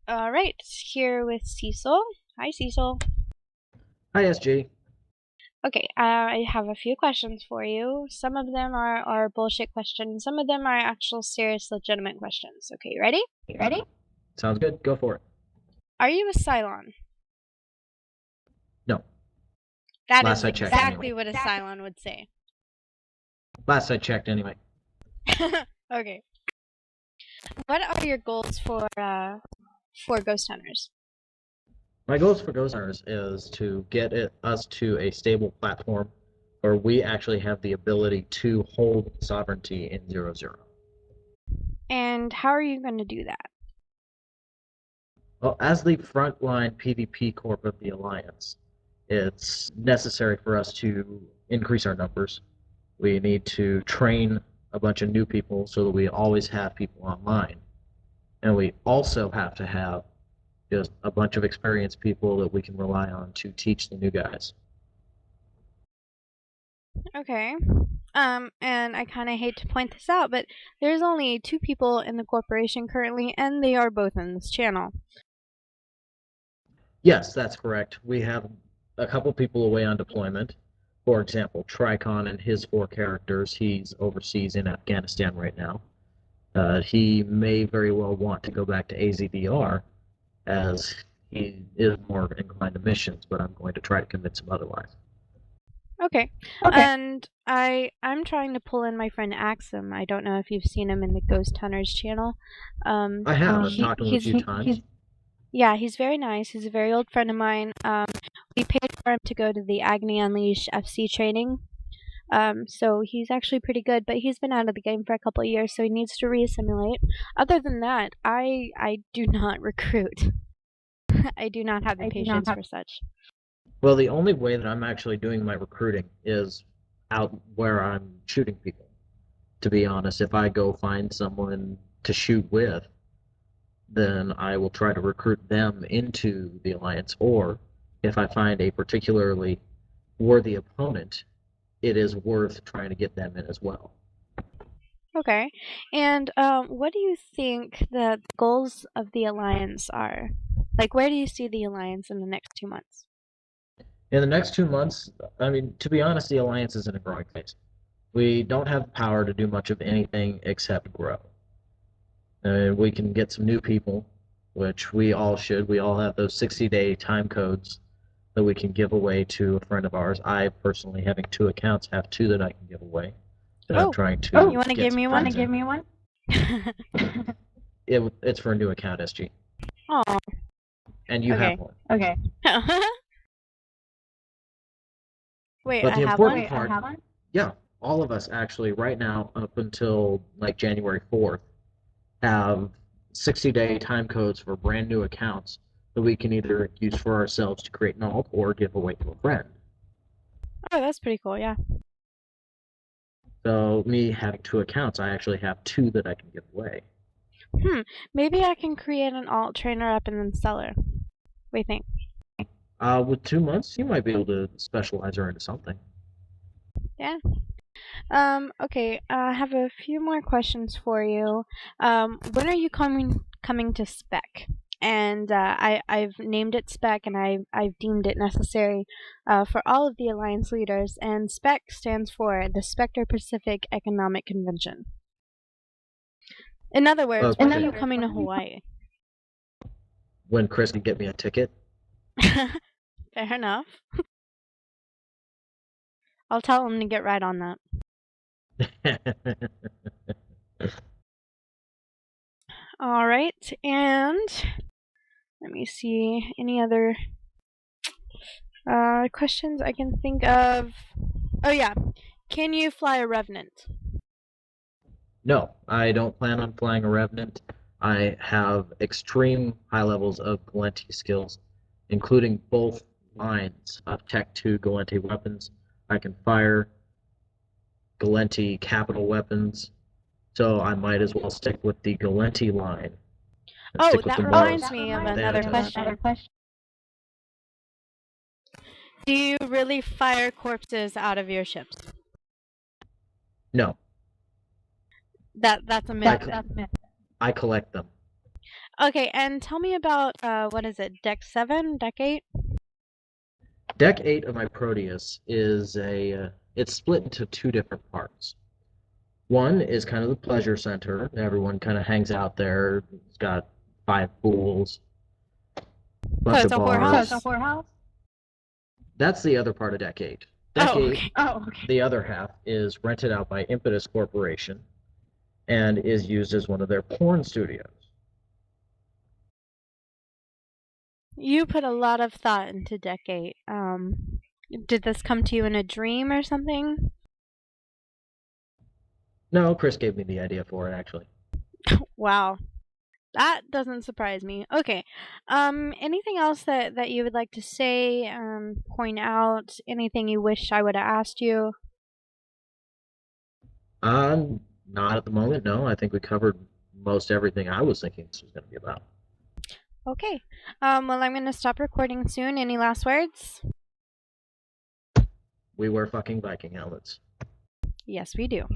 All right, here with Cecil. Hi, Cecil. Hi, SG. Okay, I have a few questions for you. Some of them are bullshit questions. Some of them are actual serious, legitimate questions. Okay, you ready? You ready? Sounds good. Go for it. Are you a Cylon? No, That last is I checked exactly anyway. what a Cylon would say. Last I checked anyway. Okay. What are your goals for Ghost Hunters? My goals for Ghost Hunters is to get us to a stable platform where we actually have the ability to hold sovereignty in 0-0. And how are you going to do that? Well, as the frontline PvP corp of the Alliance, it's necessary for us to increase our numbers. We need to train a bunch of new people so that we always have people online. And we also have to have just a bunch of experienced people that we can rely on to teach the new guys. Okay. And I kind of hate to point this out, but there's only two people in the corporation currently, and they are both in this channel. Yes, that's correct. We have a couple people away on deployment. For example, Tricon and his four characters, he's overseas in Afghanistan right now. He may very well want to go back to AZDR as he is more inclined to missions, but I'm going to try to convince him otherwise. Okay. Okay. And I'm trying to pull in my friend Axum. I don't know if you've seen him in the Ghost Hunters channel. I have. I've He talked to him a he's few times. yeah, he's very nice. He's a very old friend of mine. We paid for him to go to the Agony Unleashed FC training. So he's actually pretty good, but he's been out of the game for a couple of years, so he needs to re-assimilate. Other than that, I do not recruit. I do not have the I do not patience have. for such. Well, the only way that I'm actually doing my recruiting is out where I'm shooting people. To be honest, if I go find someone to shoot with, then I will try to recruit them into the alliance. Or if I find a particularly worthy opponent, it is worth trying to get them in as well. Okay. And what do you think the goals of the Alliance are? Like, where do you see the Alliance in the next 2 months? In the next 2 months, I mean, to be honest, the alliance is in a growing phase. We don't have the power to do much of anything except grow. We can get some new people, which we all should. We all have those 60-day time codes that we can give away to a friend of ours. I personally, having two accounts, have two that I can give away that I'm Oh, trying to you want to get give some me friends one? in. Me one? It's for a new account, SG, Oh, and you have okay. one. Okay. Wait, But I the have one? important part, yeah, all of us actually right now up until like January 4th have 60-day time codes for brand new accounts that we can either use for ourselves to create an alt or give away to a friend. Oh, that's pretty cool, yeah. So me having two accounts, I actually have two that I can give away. Hmm, maybe I can create an alt, trainer up, and then sell her. What do you think? With 2 months, you might be able to specialize her into something. Yeah. Okay, I have a few more questions for you. When are you coming to spec? And I've named it spec, and I've deemed it necessary for all of the alliance leaders. And spec stands for the Spectre Pacific Economic Convention. In other words, when are you Okay. coming to Hawaii? When Chris can get me a ticket. Fair enough. I'll tell him to get right on that. All right, and let me see any other questions I can think of. Oh yeah, can you fly a Revenant? No, I don't plan on flying a Revenant. I have extreme high levels of Galenti skills, including both lines of Tech 2 Galenti weapons. I can fire Galenti capital weapons, so I might as well stick with the Galenti line and Oh, stick with that the more reminds me of another Thanatos. question. Do you really fire corpses out of your ships? No, That's a I, myth then. I collect them. Okay, and tell me about what is it, deck 7, deck 8? Deck 8 of my Proteus is it's split into two different parts. One is kind of the pleasure center. Everyone kind of hangs out there. It's got 5 pools, So bunch it's of a bars. whorehouse? That's the other part of Deck 8. Deck Oh, 8, okay. the other half, is rented out by Impetus Corporation and is used as one of their porn studios. You put a lot of thought into deck 8. Did this come to you in a dream or something? No, Chris gave me the idea for it, actually. Wow. That doesn't surprise me. Okay. Anything else that you would like to say, point out, anything you wish I would have asked you? Not at the moment, no. I think we covered most everything I was thinking this was going to be about. Okay. Well, I'm going to stop recording soon. Any last words? We wear fucking Viking helmets. Yes, we do.